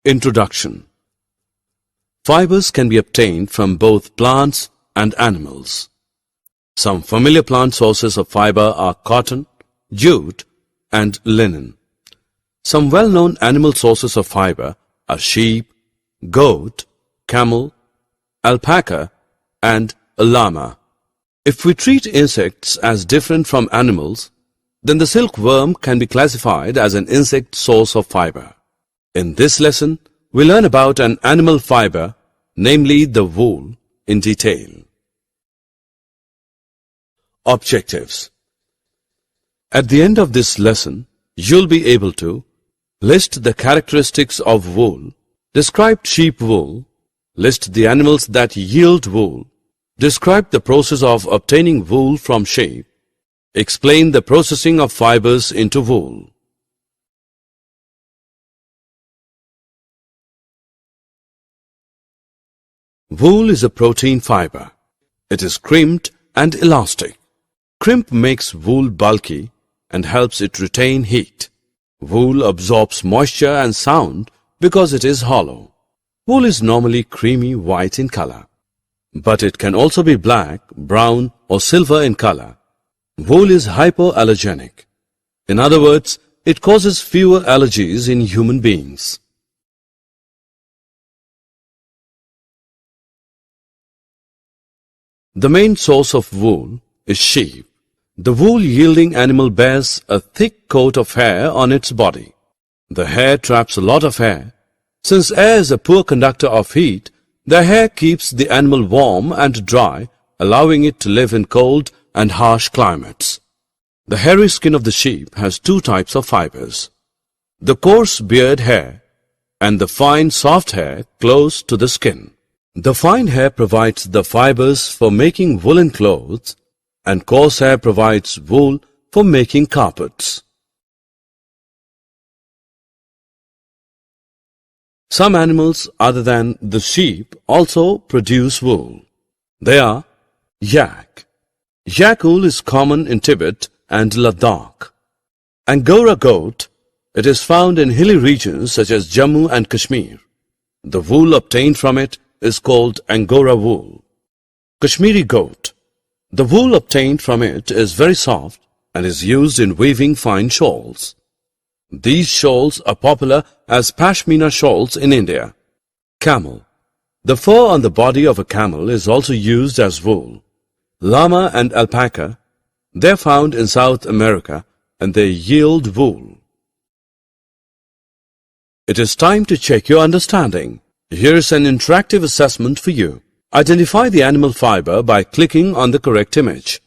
Introduction. Fibers can be obtained from both plants and animals. Some familiar plant sources of fiber are cotton, jute, and linen. Some well-known animal sources of fiber are sheep, goat, camel, alpaca, and a llama. If we treat insects as different from animals, then the silkworm can be classified as an insect source of fiber. In this lesson, we learn about an animal fiber, namely the wool, in detail. Objectives. At the end of this lesson, you'll be able to list the characteristics of wool, describe sheep wool, list the animals that yield wool, describe the process of obtaining wool from sheep, explain the processing of fibers into wool. Wool is a protein fiber. It is crimped and elastic. Crimp makes wool bulky and helps it retain heat. Wool absorbs moisture and sound because it is hollow. Wool is normally creamy white in color, but it can also be black, brown, or silver in color. Wool is hypoallergenic. In other words, it causes fewer allergies in human beings. The main source of wool is sheep. The wool-yielding animal bears a thick coat of hair on its body. The hair traps a lot of air. Since air is a poor conductor of heat, the hair keeps the animal warm and dry, allowing it to live in cold and harsh climates. The hairy skin of the sheep has two types of fibers: the coarse beard hair and the fine soft hair close to the skin. The fine hair provides the fibers for making woolen clothes, and coarse hair provides wool for making carpets. Some animals other than the sheep also produce wool. They are yak. Yak wool is common in Tibet and Ladakh. Angora goat. It is found in hilly regions such as Jammu and Kashmir. The wool obtained from it is called Angora wool. Kashmiri goat. The wool obtained from it is very soft and is used in weaving fine shawls. These shawls are popular as pashmina shawls in India. Camel. The fur on the body of a camel is also used as wool. Llama and alpaca. They are found in South America and they yield wool. It is time to check your understanding. Here is an interactive assessment for you. Identify the animal fiber by clicking on the correct image.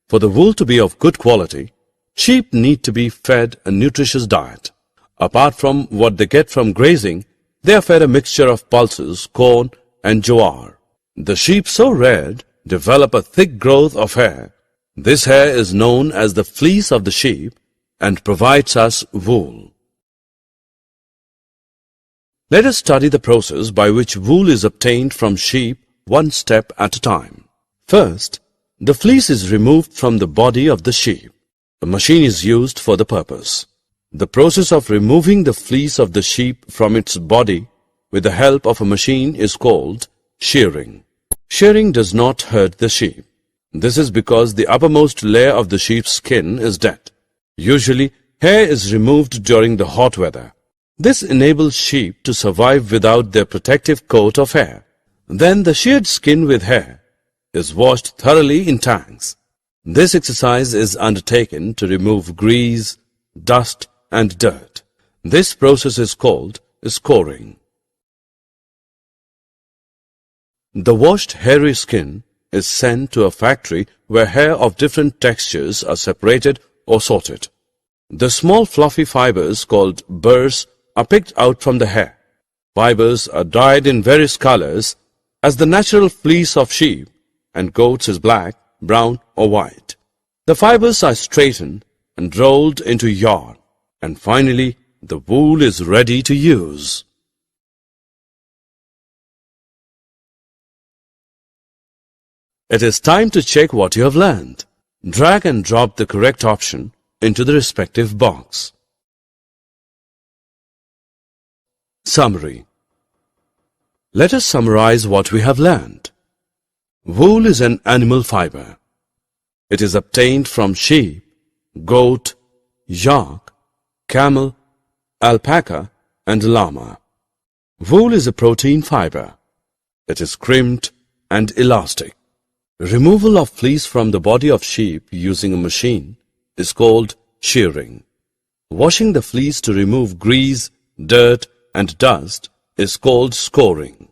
For the wool to be of good quality, sheep need to be fed a nutritious diet. Apart from what they get from grazing, they are fed a mixture of pulses, corn, and jowar. The sheep so reared develop a thick growth of hair. This hair is known as the fleece of the sheep and provides us wool. Let us study the process by which wool is obtained from sheep one step at a time. First, the fleece is removed from the body of the sheep. A machine is used for the purpose. The process of removing the fleece of the sheep from its body with the help of a machine is called shearing. Shearing does not hurt the sheep. This is because the uppermost layer of the sheep's skin is dead. Usually, hair is removed during the hot weather. This enables sheep to survive without their protective coat of hair. Then the sheared skin with hair is washed thoroughly in tanks. This exercise is undertaken to remove grease, dust, and dirt. This process is called scoring. The washed hairy skin is sent to a factory where hair of different textures are separated or sorted. The small fluffy fibers called burrs are picked out from the hair. Fibers are dyed in various colors as the natural fleece of sheep and goats is black, brown, or white. The fibers are straightened and rolled into yarn, and finally the wool is ready to use. It is time to check what you have learned. Drag and drop the correct option into the respective box. Summary. Let us summarize what we have learned. Wool is an animal fiber. It is obtained from sheep, goat, yak, camel, alpaca, and llama. Wool is a protein fiber. It is crimped and elastic. Removal of fleece from the body of sheep using a machine is called shearing. Washing the fleece to remove grease, dirt, and dust is called scouring.